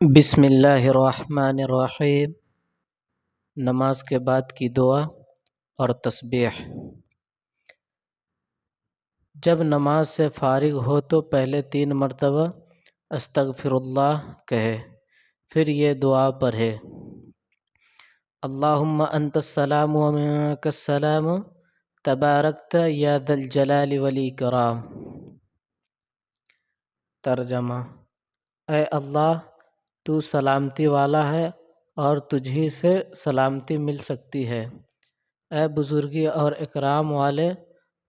بسم اللہ الرحمن الرحیم۔ نماز کے بعد کی دعا اور تسبیح۔ جب نماز سے فارغ ہو تو پہلے 3 مرتبہ استغفر اللہ کہے، پھر یہ دعا پڑھے: اللہم انت السلام و منک السلام تبارکت یا ذا الجلال والاکرام۔ ترجمہ: اے اللہ، تو سلامتی والا ہے اور تجھ ہی سے سلامتی مل سکتی ہے۔ اے بزرگی اور اکرام والے،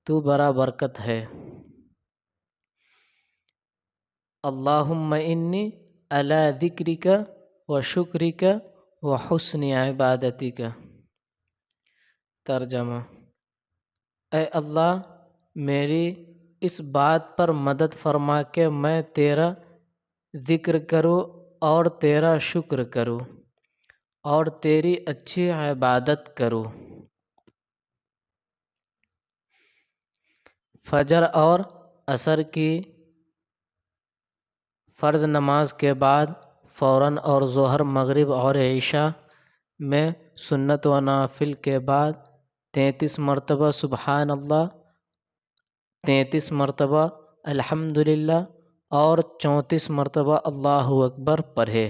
تو بڑا برکت ہے۔ اللہم انی علی ذکرک و شکرک و حسن عبادتک۔ ترجمہ: اے اللہ، میری اس بات پر مدد فرما کہ میں تیرا ذکر کروں اور تیرا شکر کروں اور تیری اچھی عبادت کروں۔ فجر اور عصر کی فرض نماز کے بعد فوراً اور ظہر، مغرب اور عشاء میں سنت و نوافل کے بعد 33 مرتبہ سبحان اللہ، 33 مرتبہ الحمدللہ اور 34 مرتبہ اللہ اکبر پڑھے۔